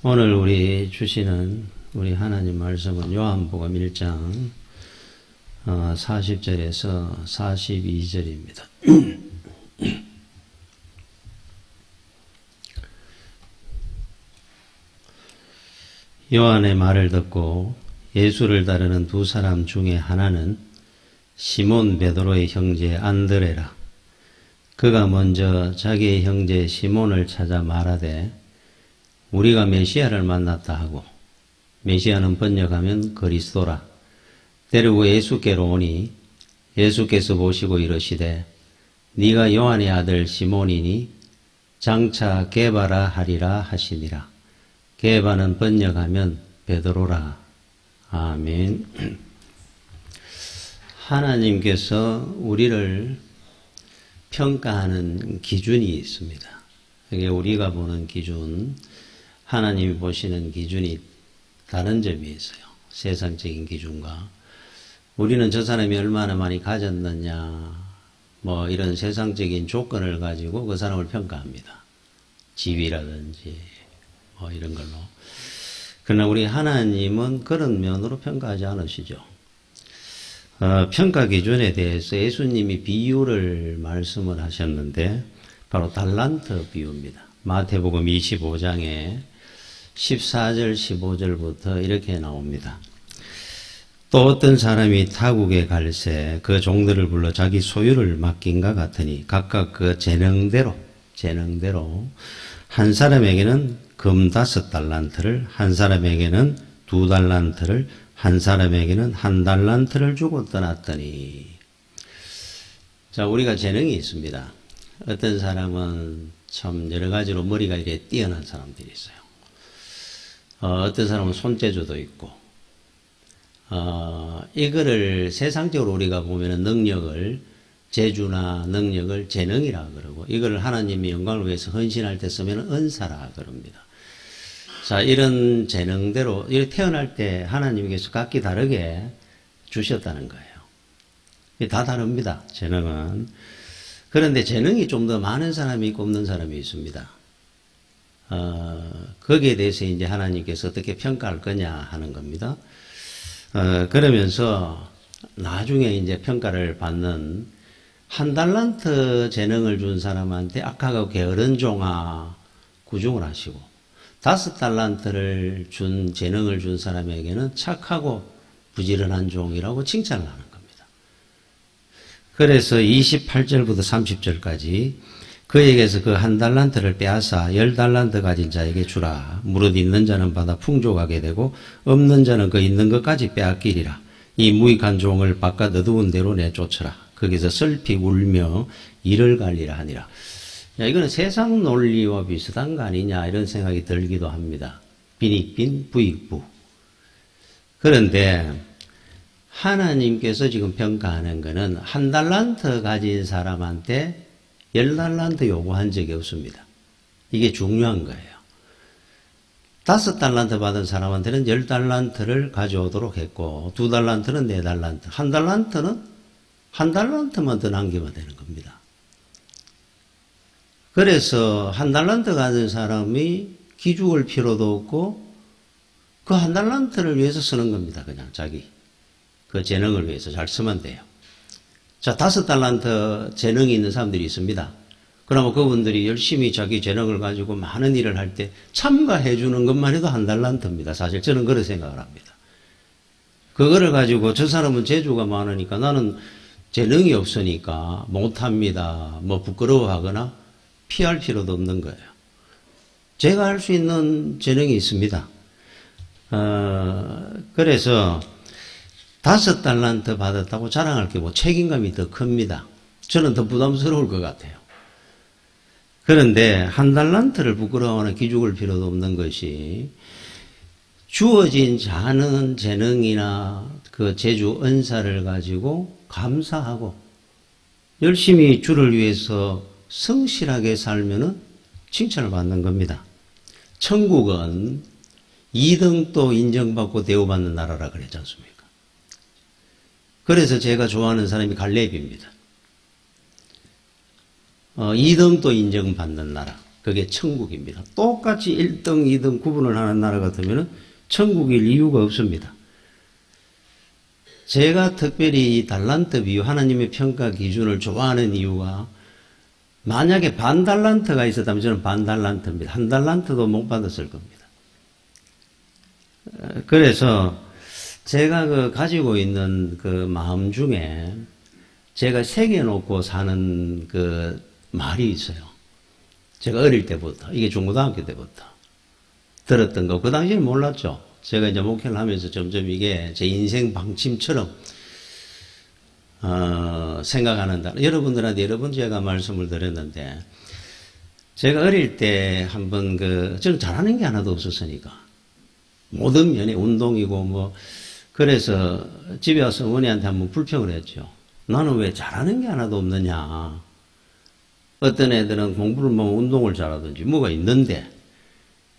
오늘 우리 주시는 우리 하나님 말씀은 요한복음 1장 40절에서 42절입니다. 요한의 말을 듣고 예수를 따르는 두 사람 중에 하나는 시몬 베드로의 형제 안드레라. 그가 먼저 자기의 형제 시몬을 찾아 말하되 우리가 메시아를 만났다 하고, 메시아는 번역하면 그리스도라. 데리고 예수께로 오니 예수께서 보시고 이르시되 네가 요한의 아들 시몬이니 장차 게바라 하리라 하시니라. 게바는 번역하면 베드로라. 아멘. 하나님께서 우리를 평가하는 기준이 있습니다. 이게 우리가 보는 기준, 하나님이 보시는 기준이 다른 점이 있어요. 세상적인 기준과. 우리는 저 사람이 얼마나 많이 가졌느냐, 뭐 이런 세상적인 조건을 가지고 그 사람을 평가합니다. 집이라든지 뭐 이런 걸로. 그러나 우리 하나님은 그런 면으로 평가하지 않으시죠. 평가 기준에 대해서 예수님이 비유를 말씀을 하셨는데 바로 달란트 비유입니다. 마태복음 25장에 14절 15절부터 이렇게 나옵니다. 또 어떤 사람이 타국에 갈새 그 종들을 불러 자기 소유를 맡긴가 같으니 각각 그 재능대로 한 사람에게는 금 5달란트를, 한 사람에게는 2달란트를, 한 사람에게는 1달란트를 주고 떠났더니. 자, 우리가 재능이 있습니다. 어떤 사람은 참 여러 가지로 머리가 이렇게 뛰어난 사람들이 있어요. 어떤 사람은 손재주도 있고, 이거를 세상적으로 우리가 보면은 능력을, 재주나 능력을 재능이라 그러고, 이걸 하나님의 영광을 위해서 헌신할 때 쓰면 은사라 그럽니다. 자, 이런 재능대로, 이렇게 태어날 때 하나님께서 각기 다르게 주셨다는 거예요. 다 다릅니다, 재능은. 그런데 재능이 좀 더 많은 사람이 있고 없는 사람이 있습니다. 거기에 대해서 이제 하나님께서 어떻게 평가할 거냐 하는 겁니다. 그러면서 나중에 이제 평가를 받는 1달란트 재능을 준 사람한테 악하고 게으른 종아 구중을 하시고, 5달란트를 준 재능을 준 사람에게는 착하고 부지런한 종이라고 칭찬을 하는 겁니다. 그래서 28절부터 30절까지 그에게서 그 1달란트를 빼앗아 10달란트 가진 자에게 주라. 무릇 있는 자는 받아 풍족하게 되고 없는 자는 그 있는 것까지 빼앗기리라. 이 무익한 종을 바깥 어두운 데로 내쫓으라. 거기서 슬피 울며 이를 갈리라 하니라. 야, 이거는 세상 논리와 비슷한 거 아니냐 이런 생각이 들기도 합니다. 빈익빈 부익부. 그런데 하나님께서 지금 평가하는 거는 1달란트 가진 사람한테 10달란트 요구한 적이 없습니다. 이게 중요한 거예요. 5달란트 받은 사람한테는 10달란트를 가져오도록 했고, 2달란트는 4달란트, 1달란트는 1달란트만 더 남기면 되는 겁니다. 그래서 1달란트 가진 사람이 기죽을 필요도 없고 그 1달란트를 위해서 쓰는 겁니다. 그냥 자기 그 재능을 위해서 잘 쓰면 돼요. 자, 5달란트 재능이 있는 사람들이 있습니다. 그러면 그분들이 열심히 자기 재능을 가지고 많은 일을 할 때 참가해 주는 것만 해도 1달란트입니다. 사실 저는 그렇게 생각을 합니다. 그거를 가지고 저 사람은 재주가 많으니까 나는 재능이 없으니까 못합니다, 뭐 부끄러워하거나 피할 필요도 없는 거예요. 제가 할 수 있는 재능이 있습니다. 그래서 5달란트 받았다고 자랑할 게 뭐 책임감이 더 큽니다. 저는 더 부담스러울 것 같아요. 그런데 1달란트를 부끄러워하거나 기죽을 필요도 없는 것이, 주어진 자는 재능이나 그 재주 은사를 가지고 감사하고 열심히 주를 위해서 성실하게 살면은 칭찬을 받는 겁니다. 천국은 2등도 인정받고 대우받는 나라라 그랬지 않습니까? 그래서 제가 좋아하는 사람이 갈렙입니다. 2등도 인정받는 나라. 그게 천국입니다. 똑같이 1등, 2등 구분을 하는 나라 같으면 천국일 이유가 없습니다. 제가 특별히 이 달란트 비유, 하나님의 평가 기준을 좋아하는 이유가 만약에 반 달란트가 있었다면 저는 반 달란트입니다. 한 달란트도 못 받았을 겁니다. 그래서 제가 가지고 있는 그 마음 중에 제가 새겨놓고 사는 그 말이 있어요. 제가 어릴 때부터, 이게 중고등학교 때부터 들었던 거, 그 당시에는 몰랐죠. 제가 이제 목회를 하면서 점점 이게 제 인생 방침처럼, 생각하는다. 여러분들한테 여러 번 제가 말씀을 드렸는데, 제가 어릴 때 한번 저는 잘하는 게 하나도 없었으니까. 모든 면에 운동이고 뭐, 그래서 집에 와서 어머니한테 한번 불평을 했죠. 나는 왜 잘하는 게 하나도 없느냐. 어떤 애들은 공부를 뭐 운동을 잘하든지 뭐가 있는데,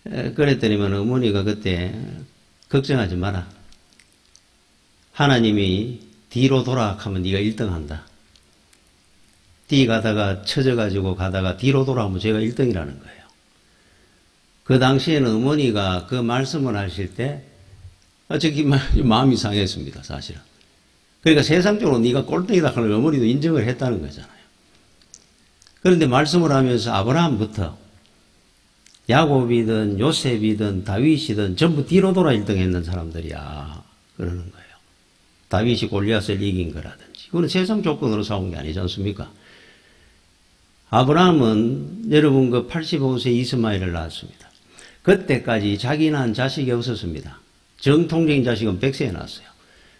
그랬더니만 어머니가 그때 걱정하지 마라. 하나님이 뒤로 돌아가면 네가 1등 한다. 뒤 가다가 처져가지고 가다가 뒤로 돌아가면 제가 1등이라는 거예요. 그 당시에는 어머니가 그 말씀을 하실 때 저기 마음이 상했습니다. 사실은. 그러니까 세상적으로 네가 꼴등이다 하는 어머니도 인정을 했다는 거잖아요. 그런데 말씀을 하면서 아브라함부터 야곱이든 요셉이든 다윗이든 전부 뒤로 돌아 1등 했는 사람들이야. 그러는 거예요. 다윗이 골리앗을 이긴 거라든지. 그건 세상 조건으로 싸운 게 아니지 않습니까? 아브라함은 여러분 85세 이스마엘을 낳았습니다. 그때까지 자기 낳은 자식이 없었습니다. 정통적인 자식은 100세에 낳았어요.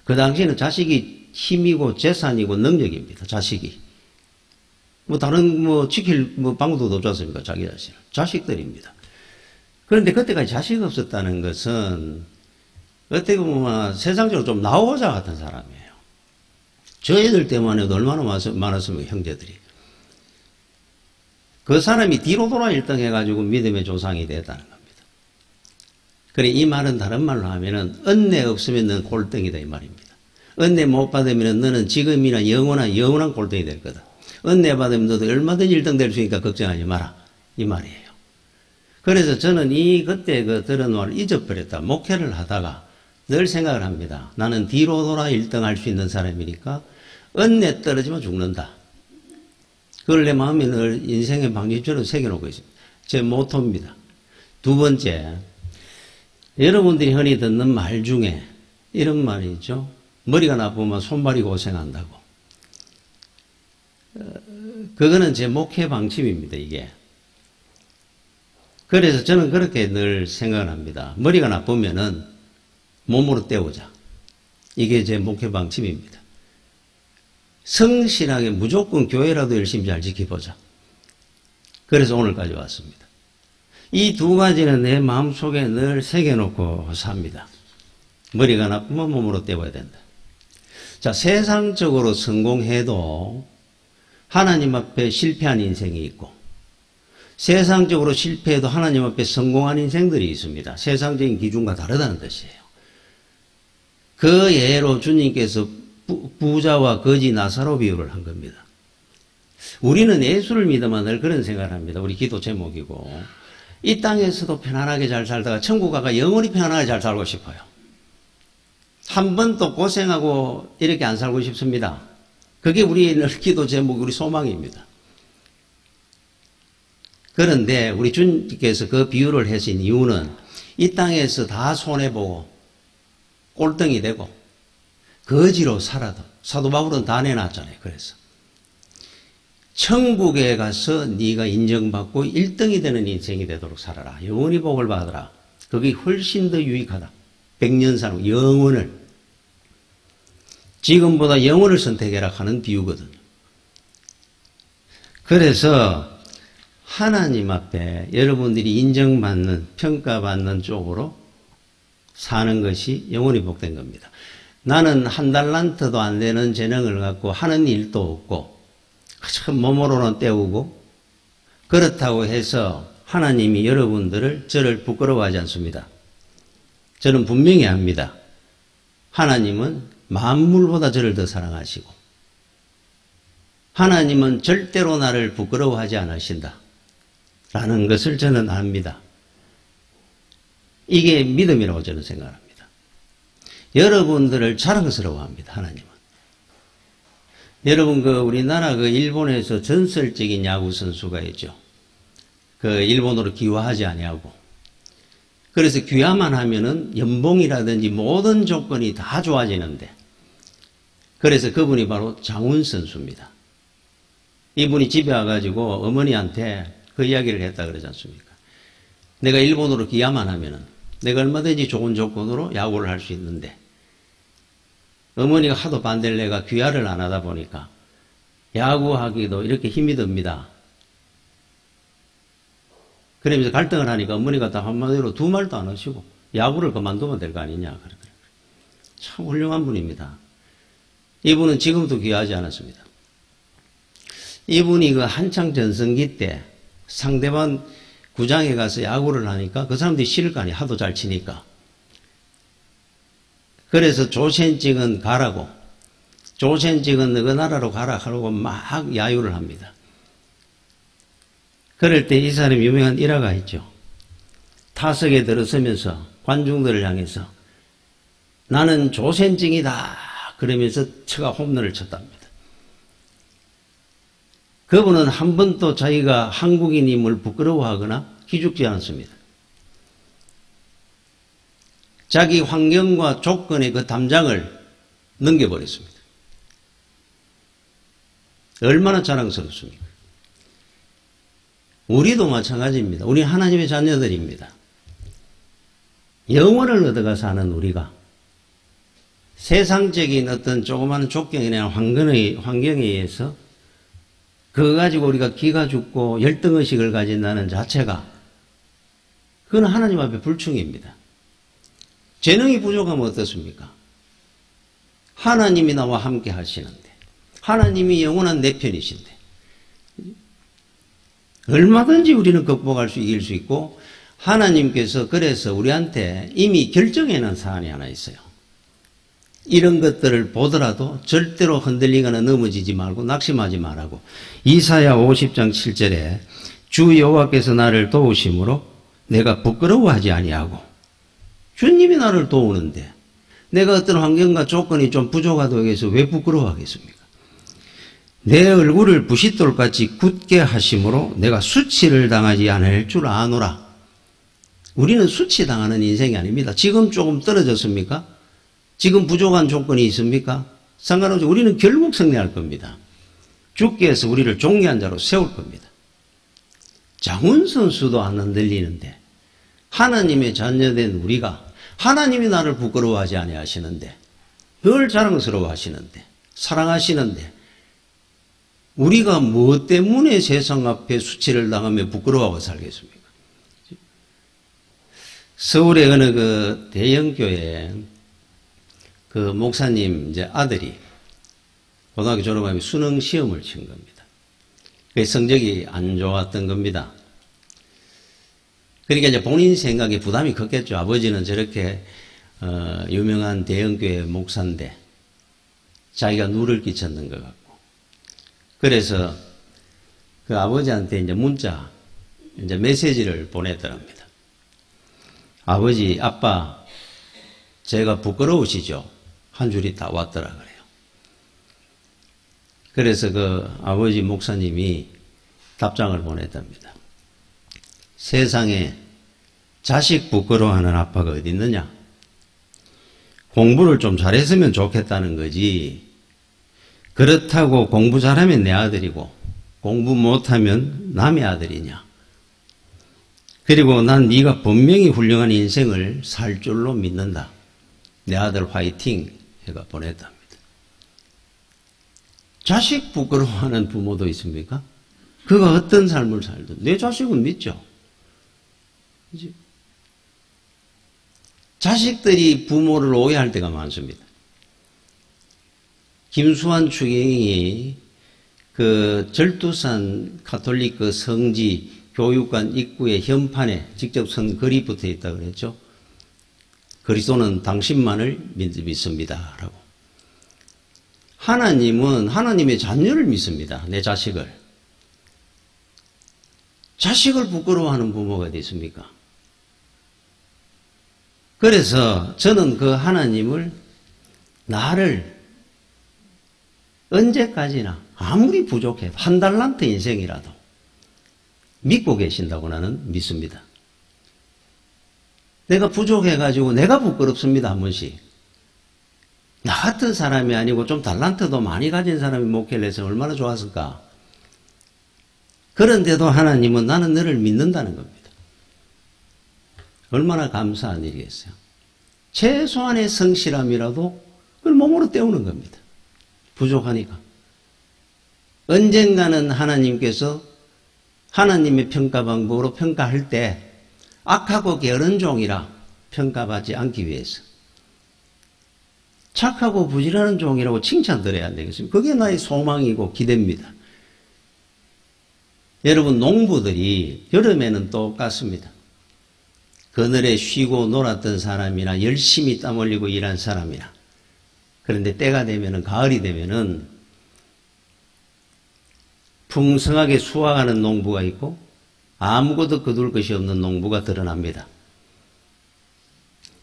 그 당시에는 자식이 힘이고 재산이고 능력입니다. 자식이. 다른 지킬 방법도 없지 않습니까? 자기 자신을. 자식들입니다. 그런데 그때까지 자식이 없었다는 것은 어떻게 보면 세상적으로 좀 나오자 같은 사람이에요. 저 애들 때문에 얼마나 많았습니까? 형제들이. 그 사람이 뒤로 돌아 1등 해가지고 믿음의 조상이 됐다는 겁니다. 그래, 이 말은 다른 말로 하면은 은혜 없으면 너는 꼴등이다 이 말입니다. 은혜 못 받으면 너는 지금이나 영원한 꼴등이 될 거다. 은혜 받으면 너도 얼마든지 1등 될 수 있으니까 걱정하지 마라. 이 말이에요. 그래서 저는 그때 들은 말을 잊어버렸다. 목회를 하다가 늘 생각을 합니다. 나는 뒤로 돌아 1등 할 수 있는 사람이니까 은혜 떨어지면 죽는다. 그걸 내 마음에 늘 인생의 방침처럼 새겨놓고 있습니다. 제 모토입니다. 두 번째, 여러분들이 흔히 듣는 말 중에 이런 말이 있죠. 머리가 나쁘면 손발이 고생한다고. 그거는 제 목회 방침입니다, 이게. 그래서 저는 그렇게 늘 생각을 합니다. 머리가 나쁘면은 몸으로 때우자. 이게 제 목회 방침입니다. 성실하게 무조건 교회라도 열심히 잘 지켜보자. 그래서 오늘까지 왔습니다. 이 두 가지는 내 마음속에 늘 새겨놓고 삽니다. 머리가 나쁘면 몸으로 때워야 된다. 자, 세상적으로 성공해도 하나님 앞에 실패한 인생이 있고 세상적으로 실패해도 하나님 앞에 성공한 인생들이 있습니다. 세상적인 기준과 다르다는 뜻이에요. 그 예로 주님께서 부자와 거지 나사로 비유를 한 겁니다. 우리는 예수를 믿으면 늘 그런 생각을 합니다. 우리 기도 제목이고 이 땅에서도 편안하게 잘 살다가 천국 가가 영원히 편안하게 잘 살고 싶어요. 한 번도 고생하고 이렇게 안 살고 싶습니다. 그게 우리 늘 기도 제목, 우리 소망입니다. 그런데 우리 주님께서 그 비유를 하신 이유는 이 땅에서 다 손해보고 꼴등이 되고 거지로 살아도 사도 바울은 다 내놨잖아요. 그래서 천국에 가서 네가 인정받고 1등이 되는 인생이 되도록 살아라. 영원히 복을 받으라. 그게 훨씬 더 유익하다. 100년 사는 영원을. 지금보다 영원을 선택해라 하는 비유거든요. 그래서 하나님 앞에 여러분들이 인정받는, 평가받는 쪽으로 사는 것이 영원히 복된 겁니다. 나는 한 달란트도 안 되는 재능을 갖고 하는 일도 없고 참 몸으로는 때우고 그렇다고 해서 하나님이 여러분들을 저를 부끄러워하지 않습니다. 저는 분명히 압니다. 하나님은 만물보다 저를 더 사랑하시고 하나님은 절대로 나를 부끄러워하지 않으신다. 라는 것을 저는 압니다. 이게 믿음이라고 저는 생각합니다. 여러분들을 자랑스러워합니다. 하나님은. 여러분 우리나라 일본에서 전설적인 야구 선수가 있죠. 일본으로 귀화하지 아니하고. 그래서 귀화만 하면은 연봉이라든지 모든 조건이 다 좋아지는데. 그래서 그분이 바로 장훈 선수입니다. 이분이 집에 와가지고 어머니한테 그 이야기를 했다 그러지 않습니까? 내가 일본으로 귀화만 하면은 내가 얼마든지 좋은 조건으로 야구를 할 수 있는데 어머니가 하도 반대를 내가 귀화를 안 하다 보니까 야구하기도 이렇게 힘이 듭니다. 그러면서 갈등을 하니까 어머니가 딱 한마디로 두 말도 안 하시고 야구를 그만두면 될 거 아니냐. 참 훌륭한 분입니다. 이분은 지금도 귀화하지 않았습니다. 이분이 한창 전성기 때 상대방 구장에 가서 야구를 하니까 그 사람들이 싫을 거 아니에요. 하도 잘 치니까. 그래서 조센직은 가라고, 조센직은 그 나라로 가라 하고 막 야유를 합니다. 그럴 때 이 사람이 유명한 일화가 있죠. 타석에 들어서면서 관중들을 향해서 나는 조센직이다 그러면서 처가 홈런을 쳤답니다. 그분은 한 번도 자기가 한국인임을 부끄러워하거나 기죽지 않았습니다. 자기 환경과 조건의 그 담장을 넘겨버렸습니다. 얼마나 자랑스럽습니까? 우리도 마찬가지입니다. 우리 하나님의 자녀들입니다. 영원을 얻어가 사는 우리가 세상적인 어떤 조그마한 조건이나 환경에 의해서 그거 가지고 우리가 기가 죽고 열등의식을 가진다는 자체가 그건 하나님 앞에 불충입니다. 재능이 부족하면 어떻습니까? 하나님이 나와 함께 하시는데 하나님이 영원한 내 편이신데 얼마든지 우리는 극복할 수 이길 수 있고 하나님께서 그래서 우리한테 이미 결정해놓은 사안이 하나 있어요. 이런 것들을 보더라도 절대로 흔들리거나 넘어지지 말고 낙심하지 말라고. 이사야 50장 7절에 주 여호와께서 나를 도우심으로 내가 부끄러워하지 아니하고 주님이 나를 도우는데 내가 어떤 환경과 조건이 좀 부족하다고 해서 왜 부끄러워하겠습니까? 내 얼굴을 부싯돌같이 굳게 하심으로 내가 수치를 당하지 않을 줄 아노라. 우리는 수치당하는 인생이 아닙니다. 지금 조금 떨어졌습니까? 지금 부족한 조건이 있습니까? 상관없이 우리는 결국 승리할 겁니다. 주께서 우리를 존귀한 자로 세울 겁니다. 장훈 선수도 안 흔들리는데 하나님의 자녀된 우리가 하나님이 나를 부끄러워하지 아니하시는데 늘 자랑스러워 하시는데 사랑하시는데 우리가 무엇 때문에 세상 앞에 수치를 당하며 부끄러워하고 살겠습니까? 서울의 어느 대형교회 목사님 아들이 고등학교 졸업하면 수능 시험을 친 겁니다. 성적이 안 좋았던 겁니다. 그러니까 이제 본인 생각에 부담이 컸겠죠. 아버지는 저렇게 유명한 대형교회 목사인데 자기가 누를 끼쳤는 것 같고. 그래서 그 아버지한테 이제 문자, 메시지를 보냈더랍니다. 아버지, 아빠, 제가 부끄러우시죠? 한 줄이 다 왔더라 그래요. 그래서 그 아버지 목사님이 답장을 보냈답니다. 세상에 자식 부끄러워하는 아빠가 어디 있느냐? 공부를 좀 잘했으면 좋겠다는 거지. 그렇다고 공부 잘하면 내 아들이고 공부 못하면 남의 아들이냐? 그리고 난 네가 분명히 훌륭한 인생을 살 줄로 믿는다. 내 아들 화이팅 해가 보냈답니다. 자식 부끄러워하는 부모도 있습니까? 그가 어떤 삶을 살든 내 자식은 믿죠. 그치? 자식들이 부모를 오해할 때가 많습니다. 김수환 추경이 절두산 가톨릭 성지 교육관 입구의 현판에 직접 선 글이 붙어 있다고 그랬죠. 그리스도는 당신만을 믿습니다. 라고. 하나님은 하나님의 자녀를 믿습니다. 내 자식을. 자식을 부끄러워하는 부모가 어디 있습니까? 그래서 저는 그 하나님을 나를 언제까지나 아무리 부족해도 한 달란트 인생이라도 믿고 계신다고 나는 믿습니다. 내가 부족해가지고 내가 부끄럽습니다. 한 번씩. 나 같은 사람이 아니고 좀 달란트도 많이 가진 사람이 목회를 해서 얼마나 좋았을까. 그런데도 하나님은 나는 너를 믿는다는 겁니다. 얼마나 감사한 일이겠어요. 최소한의 성실함이라도 그걸 몸으로 때우는 겁니다. 부족하니까. 언젠가는 하나님께서 하나님의 평가 방법으로 평가할 때 악하고 게으른 종이라 평가받지 않기 위해서 착하고 부지런한 종이라고 칭찬드려야 안 되겠습니까? 그게 나의 소망이고 기대입니다. 여러분, 농부들이 여름에는 똑같습니다. 그늘에 쉬고 놀았던 사람이나 열심히 땀 흘리고 일한 사람이나, 그런데 때가 되면은, 가을이 되면은 풍성하게 수확하는 농부가 있고 아무것도 거둘 것이 없는 농부가 드러납니다.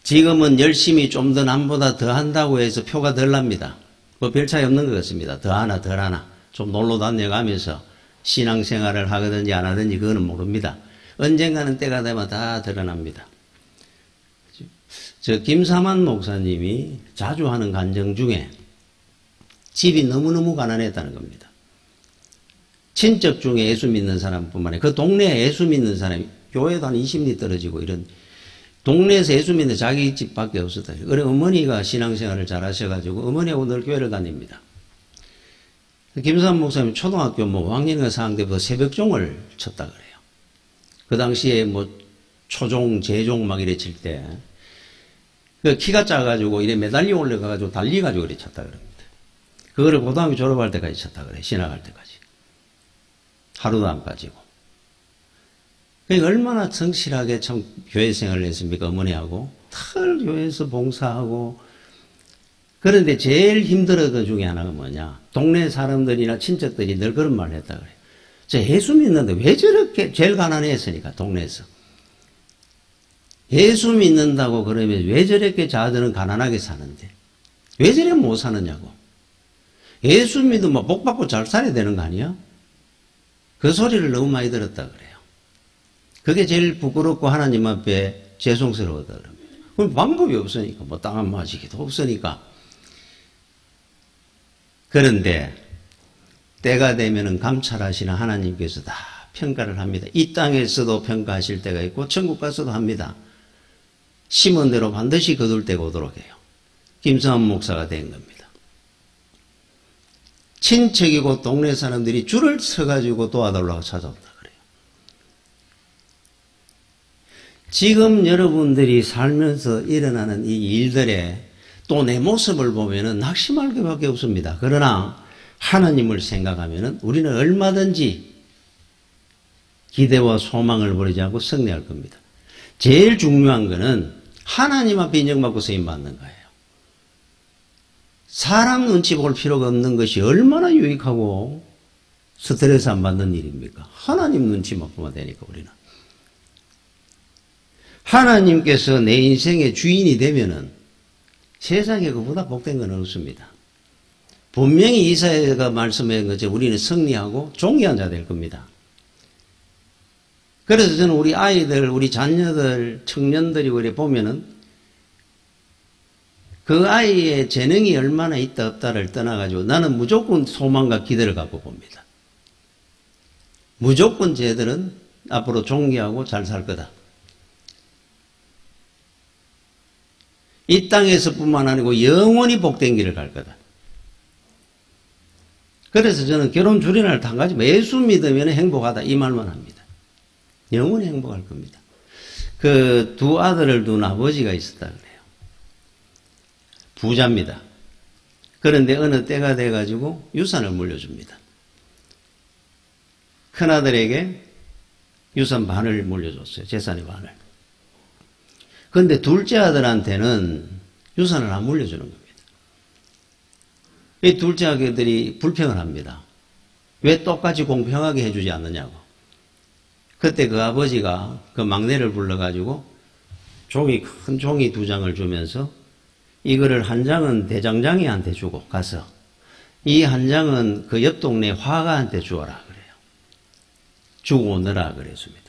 지금은 열심히 좀 더 남보다 더 한다고 해서 표가 덜 납니다. 뭐 별 차이 없는 것 같습니다. 더 하나 덜 하나 좀 놀러 다녀가면서 신앙생활을 하든지 안 하든지 그거는 모릅니다. 언젠가는 때가 되면 다 드러납니다. 저 김사만 목사님이 자주 하는 간증 중에 집이 너무너무 가난했다는 겁니다. 친척 중에 예수 믿는 사람뿐만 아니라 그 동네에 예수 믿는 사람이 교회도 한 20리 떨어지고 이런 동네에서 예수 믿는 자기 집밖에 없었다. 그래 어머니가 신앙생활을 잘 하셔가지고 어머니하고 늘 교회를 다닙니다. 김사만 목사님 초등학교 뭐 5학년인가 4학년 때부터 새벽종을 쳤다 그래요. 그 당시에 뭐 초종, 재종 막 이래 칠 때 그 키가 작아가지고 이래 매달려 올라가가지고 달리가지고 이래 쳤다 그럽니다. 그거를 고등학교 졸업할 때까지 쳤다 그래. 신학할 때까지. 하루도 안 빠지고. 그러니까 얼마나 성실하게 참 교회 생활을 했습니까? 어머니하고. 털 교회에서 봉사하고. 그런데 제일 힘들었던 것 중에 하나가 뭐냐. 동네 사람들이나 친척들이 늘 그런 말을 했다 그래요. 저 예수 믿는데 왜 저렇게, 제일 가난했으니까, 동네에서. 예수 믿는다고 그러면 왜 저렇게 자들은 가난하게 사는데? 왜 저렇게 못 사느냐고. 예수 믿으면 복 받고 잘 살아야 되는 거 아니야? 그 소리를 너무 많이 들었다 그래요. 그게 제일 부끄럽고 하나님 앞에 죄송스러웠다 그럽니다. 그럼 방법이 없으니까, 뭐 땅 한 마시기도 없으니까. 그런데 때가 되면은 감찰하시는 하나님께서 다 평가를 합니다. 이 땅에서도 평가하실 때가 있고 천국 가서도 합니다. 심은 대로 반드시 거둘 때가 오도록 해요. 김성한 목사가 된 겁니다. 친척이고 동네 사람들이 줄을 서가지고 도와달라고 찾아온다 그래요. 지금 여러분들이 살면서 일어나는 이 일들에 또 내 모습을 보면은 낙심할 것밖에 없습니다. 그러나 하나님을 생각하면은 우리는 얼마든지 기대와 소망을 버리지 않고 승리할 겁니다. 제일 중요한 거는 하나님 앞에 인정받고 쓰임받는 거예요. 사람 눈치 볼 필요가 없는 것이 얼마나 유익하고 스트레스 안 받는 일입니까? 하나님 눈치만 보면 되니까 우리는. 하나님께서 내 인생의 주인이 되면은 세상에 그보다 복된 건 없습니다. 분명히 이사야가 말씀한 것처럼 우리는 승리하고 존귀한 자 될 겁니다. 그래서 저는 우리 아이들, 우리 자녀들, 청년들이 그래 보면은 그 아이의 재능이 얼마나 있다 없다를 떠나가지고 나는 무조건 소망과 기대를 갖고 봅니다. 무조건 쟤들은 앞으로 존귀하고 잘 살 거다. 이 땅에서뿐만 아니고 영원히 복된 길을 갈 거다. 그래서 저는 결혼 주례날 한 가지 예수 믿으면 행복하다 이 말만 합니다. 영원히 행복할 겁니다. 그 두 아들을 둔 아버지가 있었다 그래요. 부자입니다. 그런데 어느 때가 돼가지고 유산을 물려줍니다. 큰아들에게 유산 반을 물려줬어요. 재산의 반을. 그런데 둘째 아들한테는 유산을 안 물려주는 겁니다. 이 둘째 아들이 불평을 합니다. 왜 똑같이 공평하게 해주지 않느냐고. 그때 그 아버지가 그 막내를 불러가지고 큰 종이 2장을 주면서 이거를 한 장은 대장장이한테 주고 가서 이 한 장은 그 옆 동네 화가한테 주어라 그래요. 주고 오너라 그랬습니다.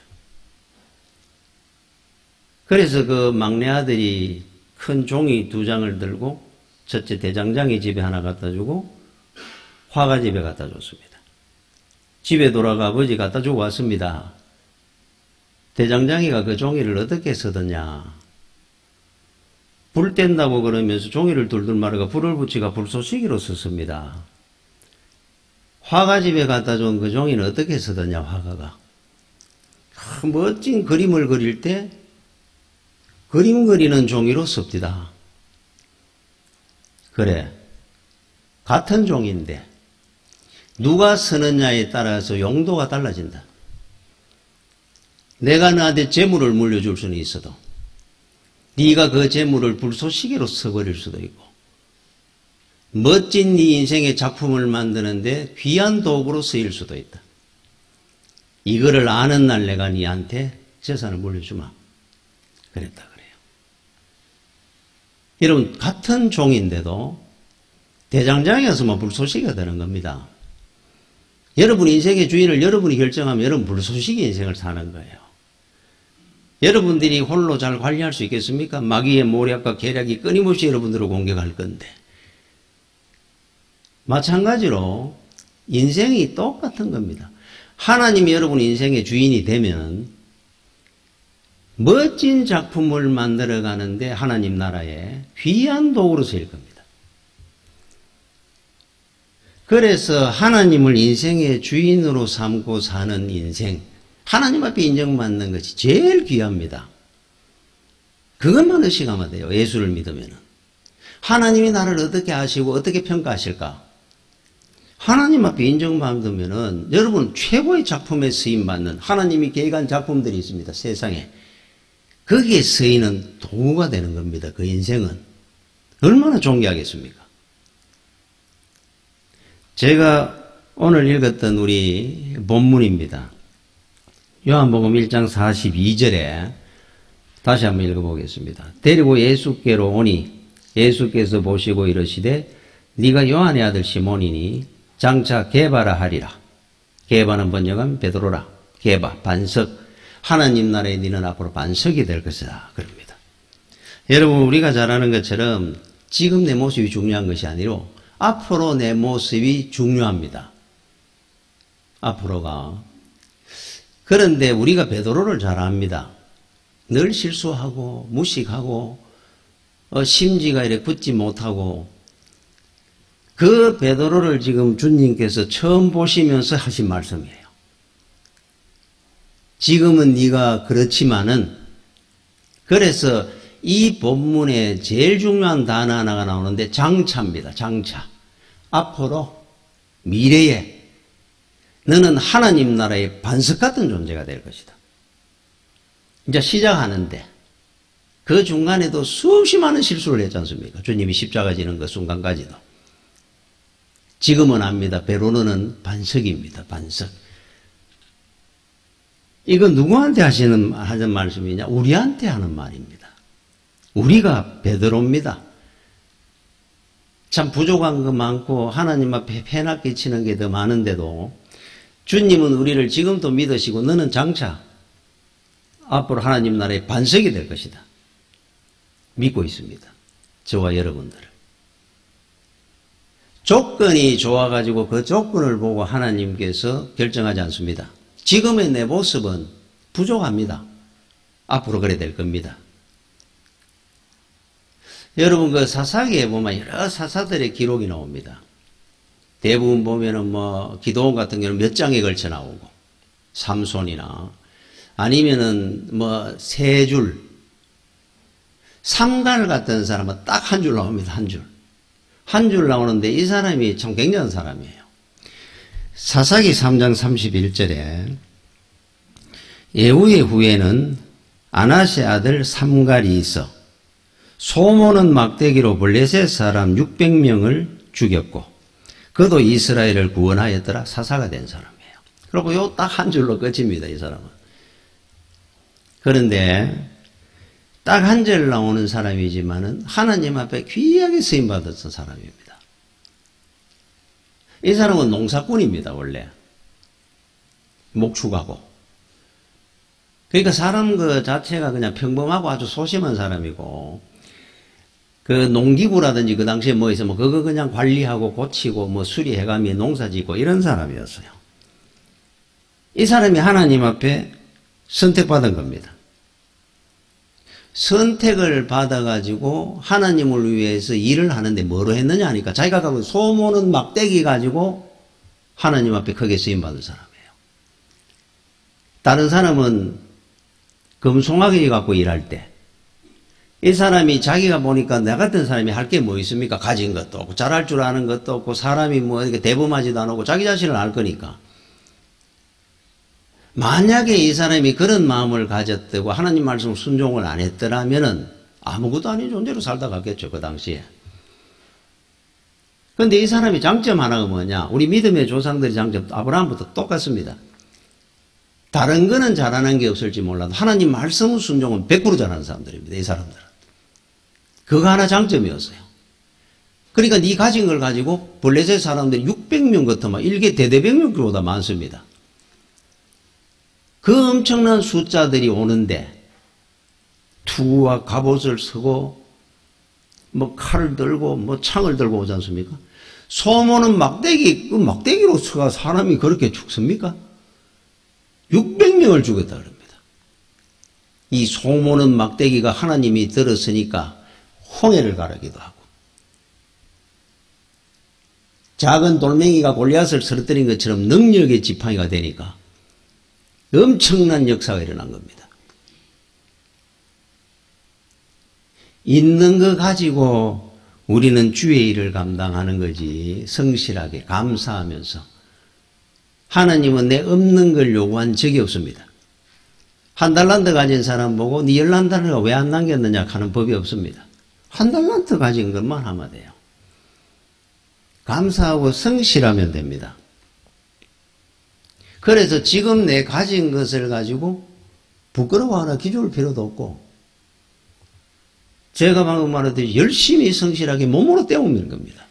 그래서 그 막내 아들이 큰 종이 2장을 들고 첫째 대장장이 집에 하나 갖다 주고 화가 집에 갖다 줬습니다. 집에 돌아가 아버지 갖다 주고 왔습니다. 대장장이가 그 종이를 어떻게 쓰더냐. 불 뗀다고 그러면서 종이를 둘둘 말아가 불을 붙이가 불쏘시개로 썼습니다. 화가 집에 갖다 준 그 종이는 어떻게 쓰더냐 화가가. 멋진 그림을 그릴 때 그림 그리는 종이로 씁디다. 그래. 같은 종인데 누가 쓰느냐에 따라서 용도가 달라진다. 내가 너한테 재물을 물려줄 수는 있어도 네가 그 재물을 불쏘시개로 써버릴 수도 있고 멋진 네 인생의 작품을 만드는데 귀한 도구로 쓰일 수도 있다. 이거를 아는 날 내가 네한테 재산을 물려주마. 그랬다 그래요. 여러분 같은 종인데도 대장장이었으면 불쏘시개가 되는 겁니다. 여러분 인생의 주인을 여러분이 결정하면 여러분 불쏘시개 인생을 사는 거예요. 여러분들이 홀로 잘 관리할 수 있겠습니까? 마귀의 모략과 계략이 끊임없이 여러분들을 공격할 건데. 마찬가지로 인생이 똑같은 겁니다. 하나님이 여러분 인생의 주인이 되면 멋진 작품을 만들어 가는데 하나님 나라에 귀한 도구로 쓰일 겁니다. 그래서 하나님을 인생의 주인으로 삼고 사는 인생, 하나님 앞에 인정받는 것이 제일 귀합니다. 그것만 의식하면 돼요. 예수를 믿으면. 하나님이 나를 어떻게 아시고 어떻게 평가하실까? 하나님 앞에 인정받으면 여러분 최고의 작품에 쓰임받는 하나님이 계획한 작품들이 있습니다. 세상에. 거기에 쓰이는 도구가 되는 겁니다. 그 인생은. 얼마나 존귀하겠습니까? 제가 오늘 읽었던 우리 본문입니다. 요한복음 1장 42절에 다시 한번 읽어보겠습니다. 데리고 예수께로 오니 예수께서 보시고 이르시되 네가 요한의 아들 시몬이니 장차 게바라 하리라. 게바는 번역하면 베드로라. 게바 반석. 하나님 나라에 너는 앞으로 반석이 될 것이다. 그럽니다. 여러분 우리가 잘 아는 것처럼 지금 내 모습이 중요한 것이 아니로 앞으로 내 모습이 중요합니다. 앞으로가. 그런데 우리가 베드로를 잘 압니다. 늘 실수하고 무식하고 심지가 이렇게 굳지 못하고 그 베드로를 지금 주님께서 처음 보시면서 하신 말씀이에요. 지금은 네가 그렇지만은 그래서 이 본문에 제일 중요한 단어 하나가 나오는데 장차입니다. 장차. 앞으로 미래에 너는 하나님 나라의 반석 같은 존재가 될 것이다. 이제 시작하는데 그 중간에도 수없이 많은 실수를 했지 않습니까? 주님이 십자가 지는 그 순간까지도. 지금은 압니다. 베드로는 반석입니다. 반석. 이건 누구한테 하는 말씀이냐? 우리한테 하는 말입니다. 우리가 베드로입니다. 참 부족한 거 많고 하나님 앞에 패나 끼치는 게 더 많은데도 주님은 우리를 지금도 믿으시고 너는 장차 앞으로 하나님 나라의 반석이 될 것이다. 믿고 있습니다. 저와 여러분들을. 조건이 좋아가지고 그 조건을 보고 하나님께서 결정하지 않습니다. 지금의 내 모습은 부족합니다. 앞으로 그래 될 겁니다. 여러분 그 사사기에 보면 여러 사사들의 기록이 나옵니다. 대부분 보면은 뭐 기도원 같은 경우는 몇 장에 걸쳐 나오고 삼손이나 아니면은 뭐 세 줄 삼갈 같은 사람은 딱 한 줄 나옵니다. 한 줄. 한 줄 나오는데 이 사람이 참 굉장한 사람이에요. 사사기 3장 31절에 예후의 후에는 아나세 아들 삼갈이 있어 소모는 막대기로 블레셋 사람 600명을 죽였고 그도 이스라엘을 구원하였더라. 사사가 된 사람이에요. 그리고 요 딱 한 줄로 끝입니다. 이 사람은. 그런데 딱 한 절 나오는 사람이지만은 하나님 앞에 귀하게 쓰임받았던 사람입니다. 이 사람은 농사꾼입니다, 원래. 목축하고. 그러니까 사람 그 자체가 그냥 평범하고 아주 소심한 사람이고, 그 농기구라든지 그 당시에 뭐 있으면 그거 그냥 관리하고 고치고 뭐 수리해가며 농사 짓고 이런 사람이었어요. 이 사람이 하나님 앞에 선택받은 겁니다. 선택을 받아가지고 하나님을 위해서 일을 하는데 뭐로 했느냐 하니까 자기가 갖고 소 모는 막대기 가지고 하나님 앞에 크게 쓰임받은 사람이에요. 다른 사람은 금송아지 갖고 일할 때 이 사람이 자기가 보니까 나 같은 사람이 할 게 뭐 있습니까? 가진 것도 없고 잘할 줄 아는 것도 없고 사람이 뭐 이렇게 대범하지도 않고 자기 자신을 알 거니까 만약에 이 사람이 그런 마음을 가졌다고 하나님 말씀 순종을 안 했더라면은 아무것도 아닌 존재로 살다 갔겠죠, 그 당시에. 그런데 이 사람이 장점 하나가 뭐냐? 우리 믿음의 조상들의 장점, 아브라함부터 똑같습니다. 다른 거는 잘하는 게 없을지 몰라도 하나님 말씀 순종은 100% 잘하는 사람들입니다, 이 사람들은. 그거 하나 장점이었어요. 그러니까 네 가진 걸 가지고 블레셋 사람들이 600명 같으면 일개 대대병력보다 많습니다. 그 엄청난 숫자들이 오는데 투구와 갑옷을 쓰고 뭐 칼을 들고 뭐 창을 들고 오지 않습니까? 소모는 막대기, 그 막대기로 서가 사람이 그렇게 죽습니까? 600명을 죽였다 그럽니다. 이 소모는 막대기가 하나님이 들었으니까 홍해를 가르기도 하고 작은 돌멩이가 골리앗을 쓰러뜨린 것처럼 능력의 지팡이가 되니까 엄청난 역사가 일어난 겁니다. 있는 거 가지고 우리는 주의 일을 감당하는 거지 성실하게 감사하면서 하나님은 내 없는 걸 요구한 적이 없습니다. 한 달란트 가진 사람 보고 네 11달러가 왜 안 남겼느냐 하는 법이 없습니다. 한 달란트 가진 것만 하면 돼요. 감사하고 성실하면 됩니다. 그래서 지금 내 가진 것을 가지고 부끄러워하나 기죽을 필요도 없고 제가 방금 말했듯이 열심히 성실하게 몸으로 때우는 겁니다.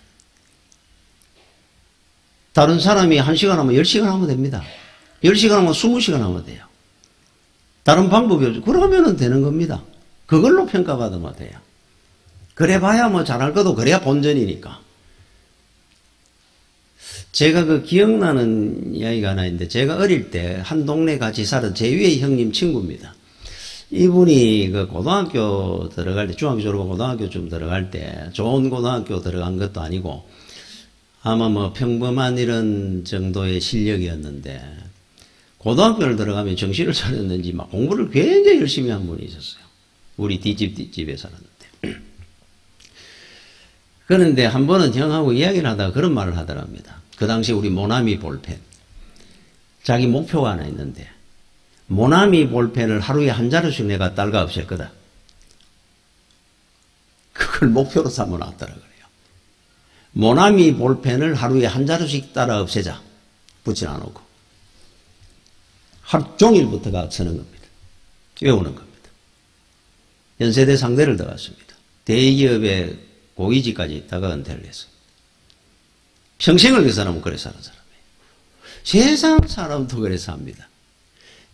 다른 사람이 1시간 하면 10시간 하면 됩니다. 10시간 하면 20시간 하면 돼요. 다른 방법이 없죠. 그러면 되는 겁니다. 그걸로 평가받으면 돼요. 그래 봐야 뭐 잘할 것도 그래야 본전이니까. 제가 그 기억나는 이야기가 하나 있는데 제가 어릴 때 한 동네 같이 살던 제 위의 형님 친구입니다. 이분이 그 고등학교 들어갈 때 중학교 졸업하고 고등학교 좀 들어갈 때 좋은 고등학교 들어간 것도 아니고 아마 뭐 평범한 이런 정도의 실력이었는데 고등학교를 들어가면 정신을 차렸는지 막 공부를 굉장히 열심히 한 분이 있었어요. 우리 뒷집에 살았는데. 그런데 한 번은 형하고 이야기를 하다가 그런 말을 하더랍니다. 그 당시 우리 모나미 볼펜. 자기 목표가 하나 있는데 모나미 볼펜을 하루에 한 자루씩 내가 딸과 없앨 거다. 그걸 목표로 삼아놨더라 그래요. 모나미 볼펜을 하루에 한 자루씩 따라 없애자. 붙지 않고. 하루 종일부터가 쓰는 겁니다. 외우는 겁니다. 연세대 상대를 들어갔습니다. 대기업의 고위직까지 있다가 은퇴를 했어요. 평생을 그 사람은 그래 사는 사람이에요. 세상 사람도 그래 삽니다.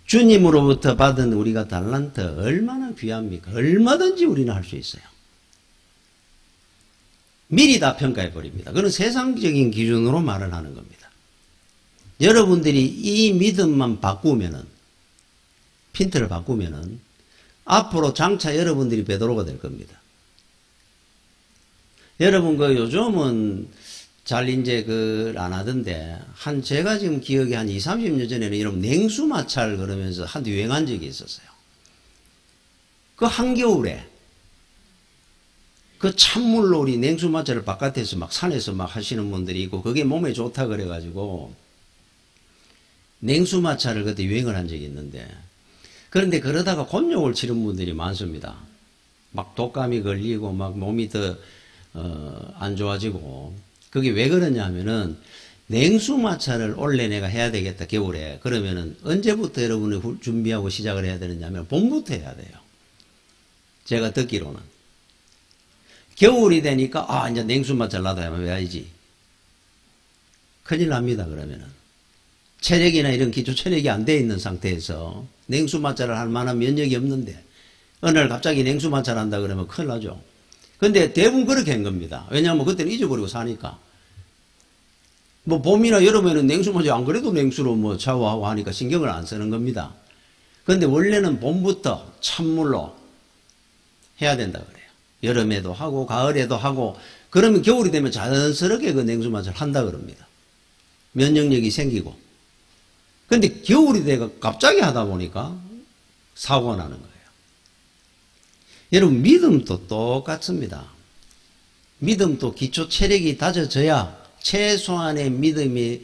주님으로부터 받은 우리가 달란트 얼마나 귀합니까? 얼마든지 우리는 할 수 있어요. 미리 다 평가해 버립니다. 그건 세상적인 기준으로 말을 하는 겁니다. 여러분들이 이 믿음만 바꾸면은 핀트를 바꾸면은 앞으로 장차 여러분들이 베드로가 될 겁니다. 여러분 그 요즘은 잘 이제 안 하던데 제가 지금 기억에 한 20, 30년 전에는 이런 냉수 마찰 그러면서 한두 유행한 적이 있었어요. 그 한겨울에 그 찬물로 우리 냉수 마찰을 바깥에서 막 산에서 막 하시는 분들이 있고 그게 몸에 좋다 그래가지고 냉수 마찰을 그때 유행을 한 적이 있는데 그런데 그러다가 곤욕을 치른 분들이 많습니다. 막 독감이 걸리고 막 몸이 더 안 좋아지고 그게 왜 그러냐 하면은 냉수마찰을 원래 내가 해야 되겠다, 겨울에. 그러면은 언제부터 여러분이 준비하고 시작을 해야 되느냐면 봄부터 해야 돼요. 제가 듣기로는. 겨울이 되니까, 이제 냉수마찰 나도 해야지. 큰일 납니다, 그러면은. 체력이나 이런 기초 체력이 안 돼 있는 상태에서 냉수마찰을 할 만한 면역이 없는데, 어느 날 갑자기 냉수마찰 한다 그러면 큰일 나죠. 근데 대부분 그렇게 한 겁니다. 왜냐하면 그때는 잊어버리고 사니까. 뭐 봄이나 여름에는 냉수마찰 안 그래도 냉수로 뭐 샤워하고 하니까 신경을 안 쓰는 겁니다. 근데 원래는 봄부터 찬물로 해야 된다 그래요. 여름에도 하고 가을에도 하고 그러면 겨울이 되면 자연스럽게 그 냉수마찰 한다 그럽니다. 면역력이 생기고. 근데 겨울이 돼가 갑자기 하다 보니까 사고가 나는 거예요. 여러분 믿음도 똑같습니다. 믿음도 기초 체력이 다져져야 최소한의 믿음이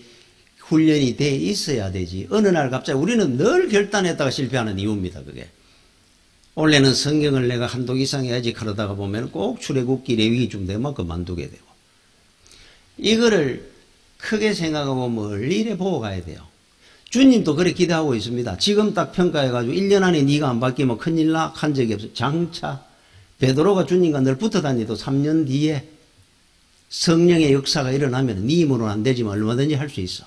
훈련이 돼 있어야 되지. 어느 날 갑자기 우리는 늘 결단했다가 실패하는 이유입니다. 그게. 원래는 성경을 내가 한독 이상 해야지 그러다가 보면 꼭 출애굽기 레위기쯤 되면 그만두게 되고. 이거를 크게 생각하고 멀리 이래 보고 가야 돼요. 주님도 그렇게 기대하고 있습니다. 지금 딱 평가해가지고 1년 안에 네가 안 바뀌면 큰일 나 한 적이 없어요. 장차 베드로가 주님과 늘 붙어 다니도 3년 뒤에 성령의 역사가 일어나면 네 힘으로는 안 되지만 얼마든지 할 수 있어.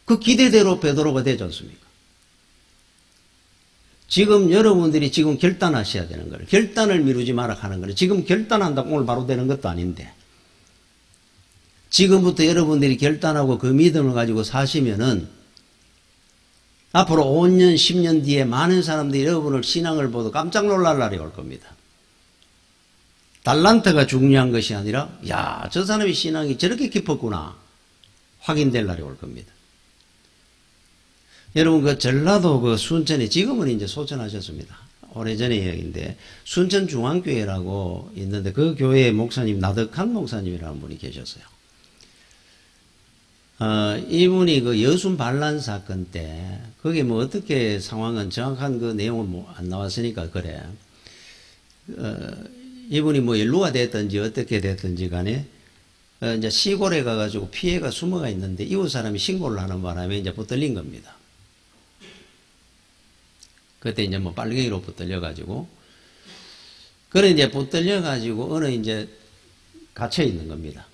그 기대대로 베드로가 되지 않습니까? 지금 여러분들이 지금 결단하셔야 되는 거예요. 결단을 미루지 마라 하는 거예요. 지금 결단한다고 오늘 바로 되는 것도 아닌데. 지금부터 여러분들이 결단하고 그 믿음을 가지고 사시면은 앞으로 5년, 10년 뒤에 많은 사람들이 여러분을 신앙을 보고 깜짝 놀랄 날이 올 겁니다. 달란트가 중요한 것이 아니라 야, 저 사람의 신앙이 저렇게 깊었구나 확인될 날이 올 겁니다. 여러분 그 전라도 그 순천에 지금은 이제 소천하셨습니다. 오래전의 이야기인데 순천중앙교회라고 있는데 그 교회의 목사님 나덕한 목사님이라는 분이 계셨어요. 이분이 그 여순 반란 사건 때 거기 뭐 어떻게 상황은 정확한 그 내용은 뭐 안 나왔으니까 그래. 이분이 뭐 연루가 됐든지 어떻게 됐든지 간에 이제 시골에 가가지고 피해가 숨어가 있는데 이웃 사람이 신고를 하는 바람에 이제 붙들린 겁니다. 그때 이제 뭐 빨갱이로 붙들려가지고 그래 이제 붙들려가지고 어느 이제 갇혀 있는 겁니다.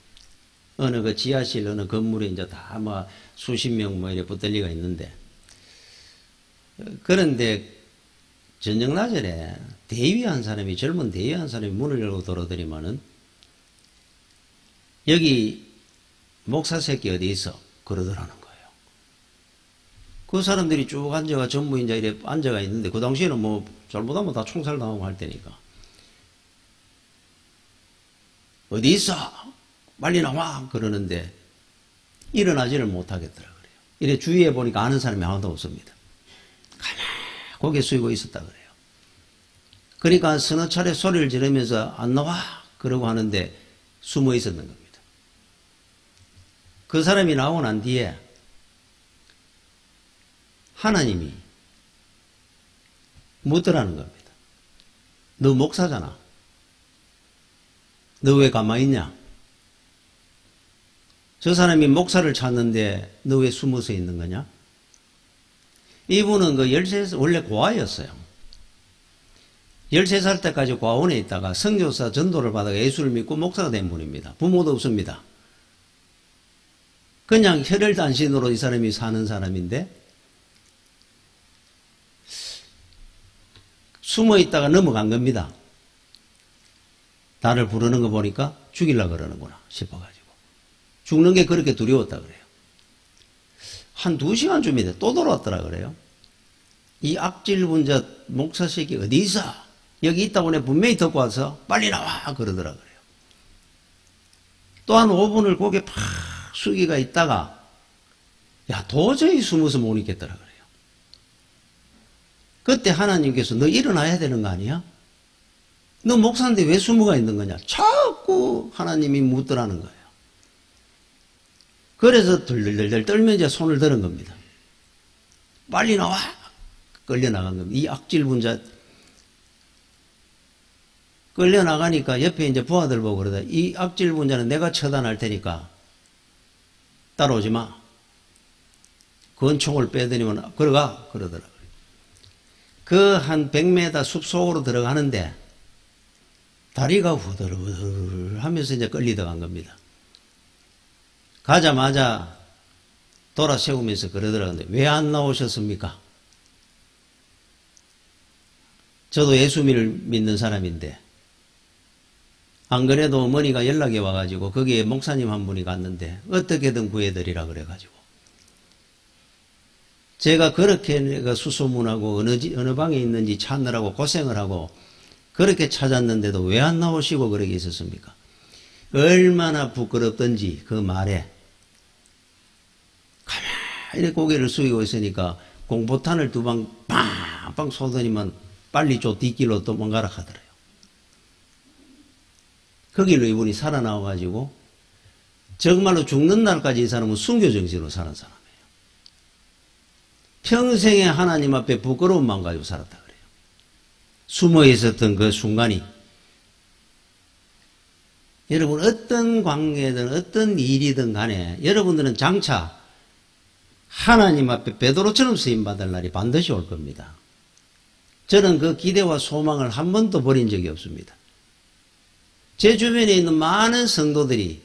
어느 그 지하실 어느 건물에 이제 다 뭐 수십 명 뭐 이렇게 붙들리가 있는데 그런데 저녁 낮에 대위 한 사람이 젊은 대위 한 사람이 문을 열고 들어오더니만은 여기 목사 새끼 어디 있어? 그러더라는 거예요. 그 사람들이 쭉 앉아가 전부 이제 이래 앉아가 있는데 그 당시에는 뭐 잘못하면 다 총살당하고 할 때니까 어디 있어? 빨리 나와! 그러는데 일어나지를 못하겠더라 그래요. 이래 주위에 보니까 아는 사람이 아무도 없습니다. 가만히 고개 숙이고 있었다 그래요. 그러니까 서너 차례 소리를 지르면서 안 나와! 그러고 하는데 숨어 있었는 겁니다. 그 사람이 나오고 난 뒤에 하나님이 묻더라는 겁니다. 너 목사잖아. 너 왜 가만히 있냐? 저 사람이 목사를 찾는데 너 왜 숨어서 있는 거냐? 이분은 그 13살, 원래 고아였어요. 13살 때까지 고아원에 있다가 선교사 전도를 받아가 예수를 믿고 목사가 된 분입니다. 부모도 없습니다. 그냥 혈혈단신으로 이 사람이 사는 사람인데 숨어 있다가 넘어간 겁니다. 나를 부르는 거 보니까 죽이려고 그러는구나 싶어가지고. 죽는 게 그렇게 두려웠다 그래요. 한 2시간쯤 있는데 또 돌아왔더라 그래요. 이 악질분자 목사 새끼 어디 있어? 여기 있다고 내가 분명히 듣고 와서 빨리 나와 그러더라 그래요. 또 한 5분을 고개 팍 숙이가 있다가 야 도저히 숨어서 못 있겠더라 그래요. 그때 하나님께서 너 일어나야 되는 거 아니야? 너 목사인데 왜 숨어가 있는 거냐? 자꾸 하나님이 묻더라는 거예요. 그래서 덜덜덜 떨면서 손을 들은 겁니다. 빨리 나와! 끌려나간 겁니다. 이 악질분자 끌려나가니까 옆에 이제 부하들 보고 그러다 이 악질분자는 내가 처단할 테니까 따라오지 마. 권총을 빼드리면 걸어가 그러더라고요. 그 한 100m 숲속으로 들어가는데 다리가 후들후들 하면서 이제 끌리다간 겁니다. 가자마자 돌아 세우면서 그러더라고요. 왜 안 나오셨습니까? 저도 예수님을 믿는 사람인데 안 그래도 어머니가 연락이 와가지고 거기에 목사님 한 분이 갔는데 어떻게든 구해드리라 그래가지고 제가 그렇게 수소문하고 어느 방에 있는지 찾느라고 고생을 하고 그렇게 찾았는데도 왜 안 나오시고 그러게 있었습니까? 얼마나 부끄럽던지 그 말에 가만히 고개를 숙이고 있으니까 공포탄을 2방 빵빵 쏘더니만 빨리 저 뒷길로 도망가라 하더래요. 그 길로 이분이 살아나와가지고 정말로 죽는 날까지 이 사람은 순교정신으로 사는 사람이에요. 평생에 하나님 앞에 부끄러움만 가지고 살았다 그래요. 숨어 있었던 그 순간이 여러분 어떤 관계든 어떤 일이든 간에 여러분들은 장차 하나님 앞에 베드로처럼 쓰임받을 날이 반드시 올 겁니다. 저는 그 기대와 소망을 한 번도 버린 적이 없습니다. 제 주변에 있는 많은 성도들이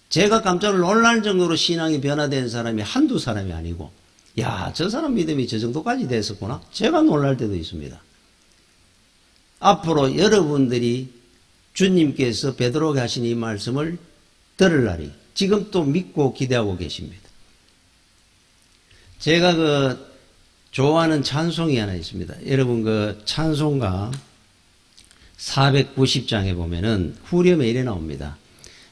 제가 깜짝 놀랄 정도로 신앙이 변화된 사람이 한두 사람이 아니고 야, 저 사람 믿음이 저 정도까지 됐었구나. 제가 놀랄 때도 있습니다. 앞으로 여러분들이 주님께서 베드로에게 하신 이 말씀을 들을 날이 지금 또 믿고 기대하고 계십니다. 제가 좋아하는 찬송이 하나 있습니다. 여러분 그 찬송가 490장에 보면은 후렴에 이래 나옵니다.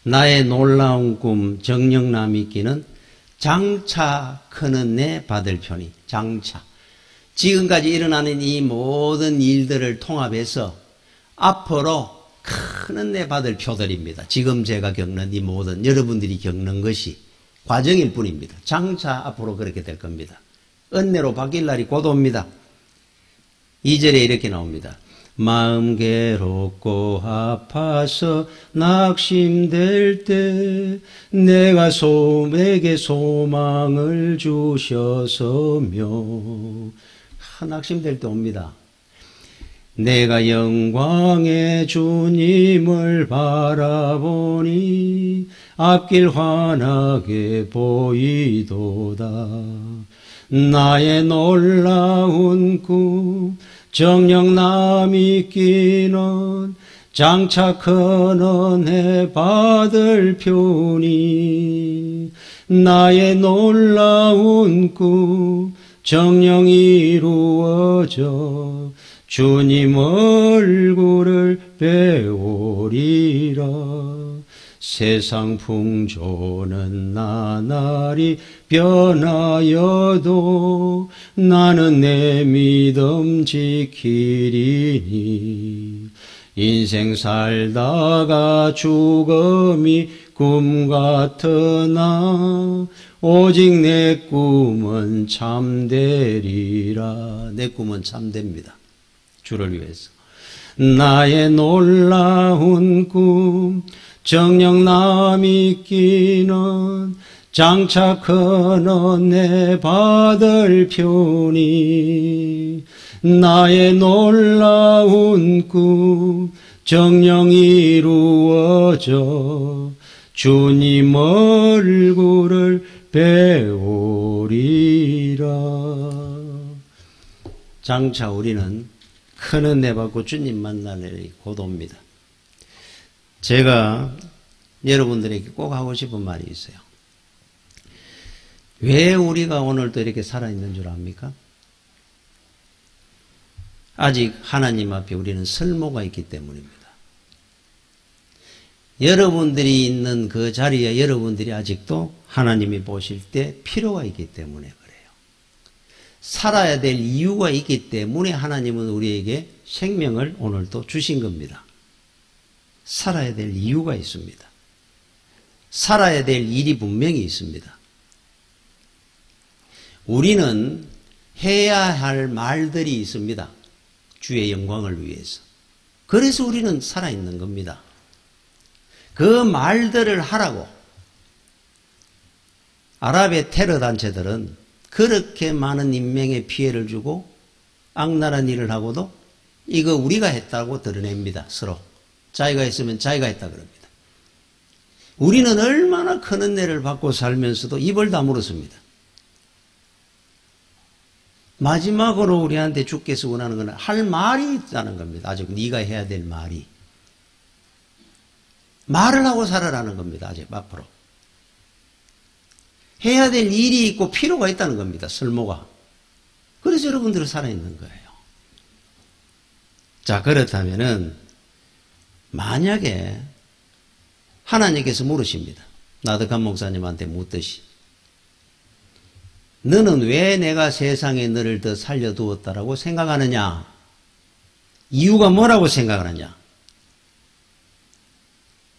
나의 놀라운 꿈 정령남이 끼는 장차 크는 내 받을 편이 장차 지금까지 일어나는 이 모든 일들을 통합해서 앞으로 크는 내 받을 표들입니다. 지금 제가 겪는 이 모든 여러분들이 겪는 것이 과정일 뿐입니다. 장차 앞으로 그렇게 될 겁니다. 은혜로 바뀔 날이 곧 옵니다. 2절에 이렇게 나옵니다. 마음 괴롭고 아파서 낙심될 때 내가 내게 소망을 주셔서며 낙심될 때 옵니다. 내가 영광의 주님을 바라보니 앞길 환하게 보이도다. 나의 놀라운 꿈 정령남이 끼는 장차 큰 은혜 받을 편이 나의 놀라운 꿈 정령 이루어져 주님 얼굴을 배우리라. 세상 풍조는 나날이 변하여도 나는 내 믿음 지키리니 인생 살다가 죽음이 꿈 같으나 오직 내 꿈은 참되리라. 내 꿈은 참됩니다. 주를 위해서. 나의 놀라운 꿈 정령남이 끼는 장차 큰 은혜 받을 편이 나의 놀라운 꿈 정령 이루어져 주님 얼굴을 배우리라. 장차 우리는 큰 은혜 받고 주님 만날 날이 곧 옵니다. 제가 여러분들에게 꼭 하고 싶은 말이 있어요. 왜 우리가 오늘도 이렇게 살아있는 줄 압니까? 아직 하나님 앞에 우리는 설모가 있기 때문입니다. 여러분들이 있는 그 자리에 여러분들이 아직도 하나님이 보실 때 필요가 있기 때문에 그래요. 살아야 될 이유가 있기 때문에 하나님은 우리에게 생명을 오늘도 주신 겁니다. 살아야 될 이유가 있습니다. 살아야 될 일이 분명히 있습니다. 우리는 해야 할 말들이 있습니다. 주의 영광을 위해서. 그래서 우리는 살아있는 겁니다. 그 말들을 하라고 아랍의 테러 단체들은 그렇게 많은 인명의 피해를 주고 악랄한 일을 하고도 이거 우리가 했다고 드러냅니다. 서로. 자기가 했으면 자기가 했다 그럽니다. 우리는 얼마나 큰 은혜를 받고 살면서도 입을 다물었습니다. 마지막으로 우리한테 주께서 원하는 건 할 말이 있다는 겁니다. 아직 네가 해야 될 말이. 말을 하고 살아라는 겁니다. 아직 앞으로. 해야 될 일이 있고 필요가 있다는 겁니다. 설모가. 그래서 여러분들은 살아있는 거예요. 자, 그렇다면은 만약에 하나님께서 물으십니다. 나덕한 목사님한테 묻듯이 너는 왜 내가 세상에 너를 더 살려두었다라고 생각하느냐? 이유가 뭐라고 생각하느냐?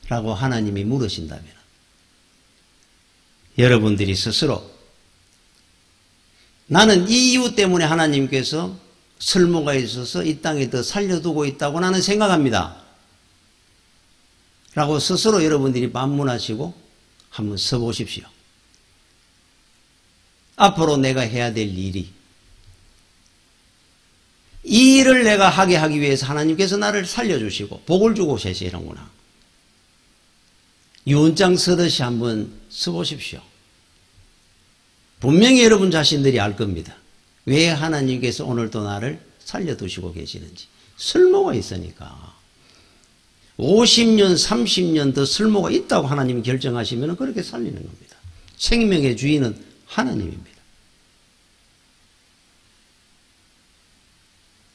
라고 하나님이 물으신다면 여러분들이 스스로 나는 이 이유 때문에 하나님께서 설모가 있어서 이 땅에 더 살려두고 있다고 나는 생각합니다. 라고 스스로 여러분들이 반문하시고 한번 써보십시오. 앞으로 내가 해야 될 일이 이 일을 내가 하게 하기 위해서 하나님께서 나를 살려주시고 복을 주고 계시는구나. 유언장 쓰듯이 한번 써보십시오. 분명히 여러분 자신들이 알 겁니다. 왜 하나님께서 오늘도 나를 살려두시고 계시는지. 설모가 있으니까. 50년, 30년 더 설모가 있다고 하나님이 결정하시면 그렇게 살리는 겁니다. 생명의 주인은 하나님입니다.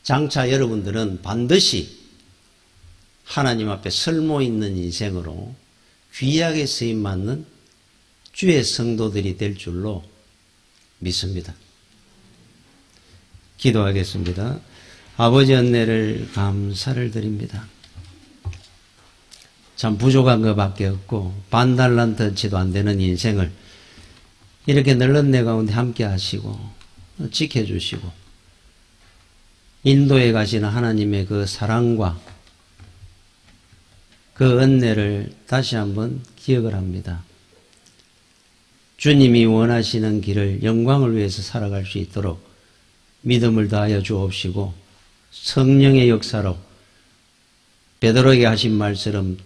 장차 여러분들은 반드시 하나님 앞에 설모 있는 인생으로 귀하게 쓰임받는 주의 성도들이 될 줄로 믿습니다. 기도하겠습니다. 아버지 은혜를 감사를 드립니다. 참 부족한 것밖에 없고 반달란트치도 안 되는 인생을 이렇게 널른 내 가운데 함께 하시고 지켜주시고 인도에 가시는 하나님의 그 사랑과 그 은혜를 다시 한번 기억을 합니다. 주님이 원하시는 길을 영광을 위해서 살아갈 수 있도록 믿음을 다하여 주옵시고 성령의 역사로 베드로에게 하신 말처럼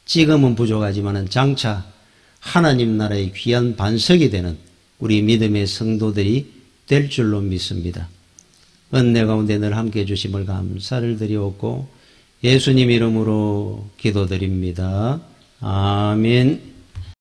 지금은 부족하지만 장차 하나님 나라의 귀한 반석이 되는 우리 믿음의 성도들이 될 줄로 믿습니다. 은혜 가운데 늘 함께해 주심을 감사를 드리옵고 예수님 이름으로 기도드립니다. 아멘.